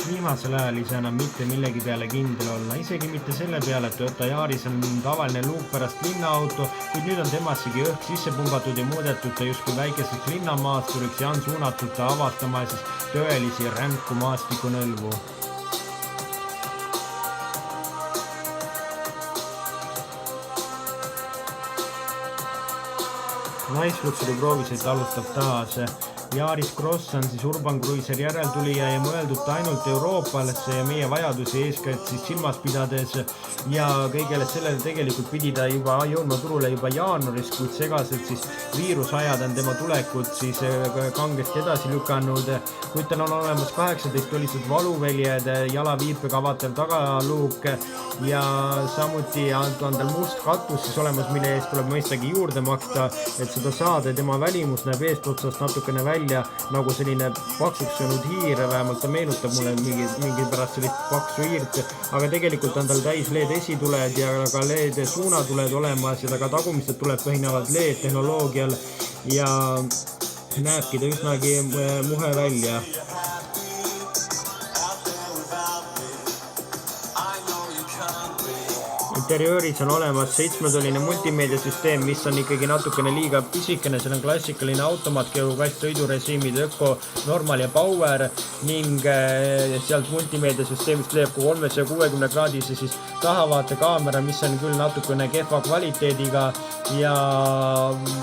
viimasel ajal ei saa enam mitte millegi peale kindel olla, isegi mitte selle peale, et Toyota Yaris on tavaline luukpärast linnaauto, kuid nüüd on temassegi õhk sisse pumbatud ja muudetud ta justkui väikeseks linnamaasturiks ja on suunatud ta avastama siis tõelisi ränku maastikunõlvu. Naisfluksuri proovisid alustab taas. Yaris Cross on siis Urban Cruiser järeltulija ja mõeldud ainult Euroopalesse ja meie vajadusi eeskätt siis silmas pidades ja kõigele sellele tegelikult pidi ta juba jõudma turule juba jaanuaris, kuid segased siis viirusajad on tema tulekut siis kangesti edasi lükanud, kuid tal on olemas 18 tolised valuväljed, jalaviipega avatav tagaluuk ja samuti on tal must katus siis olemas, mille eest tuleb mõistagi juurde maksta, et seda saada. Tema välimus näeb eestotsast natukene välja nagu selline paksuks söönud hiir, vähemalt ta meenutab mulle mingi pärast sellist paksu hiirt, aga tegelikult on tal täis LED esituled ja ka LED suunatuled olemas ja ka tagumised tuleb põhinevad LED tehnoloogial ja näebki ta üsnagi muhe välja. Interiööris on olemas 7-toline multimeediasüsteem, mis on ikkagi natukene liiga pisikene, seal on klassikaline automaat, geokast, sõidurežiimid, öko, normal ja power ning sealt multimeediasüsteemist leiab ka 360 kraadise siis tahavaatekaamera, mis on küll natukene kehva kvaliteediga ja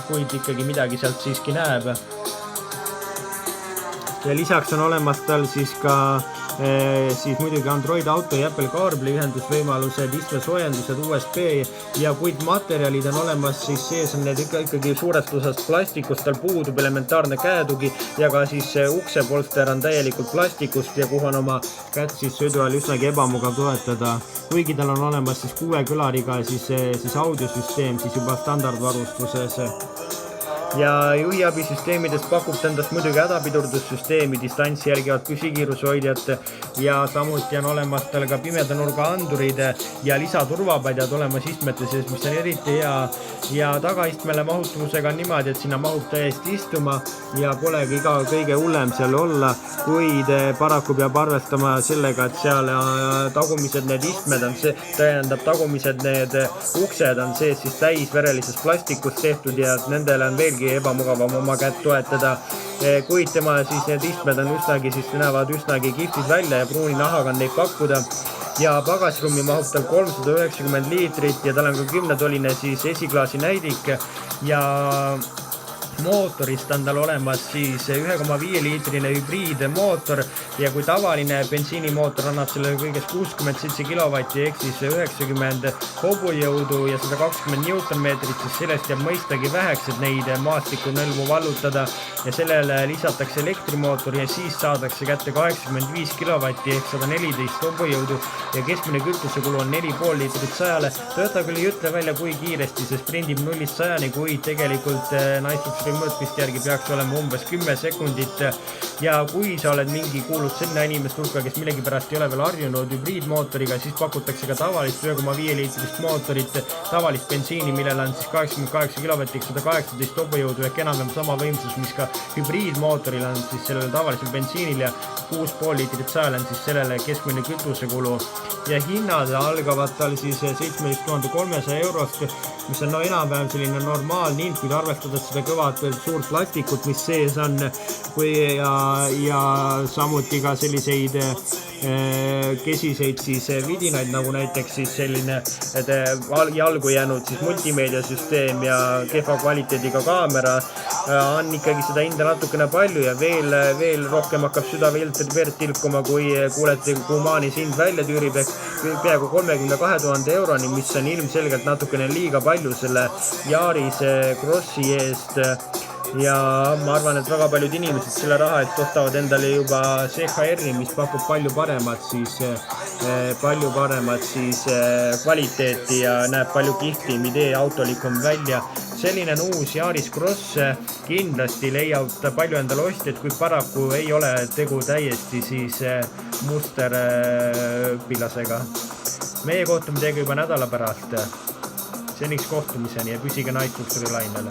kuid ikkagi midagi sealt siiski näeb. Ja lisaks on olemas tal siis ka siis muidugi Android Auto ja Apple CarPlay ühendusvõimalused, istmesoojendused, USB ja kuid materjalid on olemas, siis sees on need ikkagi suurest osast plastikust, tal puudub elementaarne käetugi ja ka siis uksepolster on täielikult plastikust ja kuhu on oma kätt siis sõidu ajal üsnagi ebamugav toetada. Kuigi tal on olemas siis 6 kõlariga siis audiosüsteem siis juba standardvarustuses. Ja juhiabisüsteemidest pakub endast muidugi hädapidurdussüsteemi, distantsi järgivad püsikiirushoidjad ja samuti on olemas tal ka pimeda nurga andurid ja lisaturvapadjad olemas istmete sees, mis on eriti hea ja tagaistmele mahutavusega on niimoodi, et sinna mahub täiesti istuma ja polegi kõige hullem seal olla, kuid paraku peab arvestama sellega, et seal tagumised need istmed on tagumised need uksed on sees siis täisverelisest plastikust tehtud ja nendele on veelgi ebamugavam oma kätt toetada, kuid tema siis need istmed on üsnagi, siis näevad üsnagi kihvtis välja ja pruuni nahaga on neid pakkuda ja pagasruumi mahub tal 390 liitrit ja tal on ka 10-toline siis esiklaasi näidik ja mootorist on tal olemas siis 1,5 liitrine hübriidmootor ja kui tavaline bensiinimootor annab selle kõigest 67 kilovatti ehk siis 90 hobujõudu ja 120 newtonmeetrit, siis sellest jääb mõistagi väheks, et neid maastikunõlvu vallutada ja sellele lisatakse elektrimootor ja siis saadakse kätte 85 kilovatti ehk 114 hobujõudu ja keskmine kütusekulu on 4,5 liitrit 100-le. Toyota küll ei ütle välja, kui kiiresti see sprindib 0-100-ni, kuid tegelikult naisfluksuri mõõtmist järgi peaks olema umbes 10 sekundit ja kui sa oled kuulud sinna inimest hulka, kes millegipärast ei ole veel harjunud hübriidmootoriga, siis pakutakse ka tavalist 1,5 liitrist mootorit, tavalist bensiini, millel on siis 88 kilovatiks 118 hobujõudu ehk enam sama võimsus, mis ka hübriidmootoril on siis sellele tavalisel bensiinil ja 6,5 liitrit 100 on siis sellele keskmine kütusekulu ja hinnad algavad tal siis 17 300 eurost, mis on enam-vähem selline normaalne hind, kui arvestades seda kõvat suurt plastikut, mis sees on ja samuti ka selliseid kesiseid siis vidinaid, nagu näiteks siis selline jalgu jäänud siis multimeediasüsteem ja kehva kvaliteediga kaamera on ikkagi seda hinda natukene palju ja veel rohkem hakkab süda verd tilkuma, kui kuulete, kui maanis hind välja tüürib ehk peaaegu 32 000 euroni, mis on ilmselgelt natukene liiga palju selle Yaris Crossi eest ja ma arvan, et väga paljud inimesed selle raha eest ostavad endale juba CHR-i, mis pakub palju paremat siis kvaliteeti ja näeb palju kihvtim, autolikum välja. Selline uus Yaris Cross kindlasti leiab palju endale ostjaid, kuid paraku ei ole tegu täiesti siis musterõpilasega. Meie kohtume teiega juba nädala pärast. Seniks kohtumiseni ja püsige naisfluksuri lainele.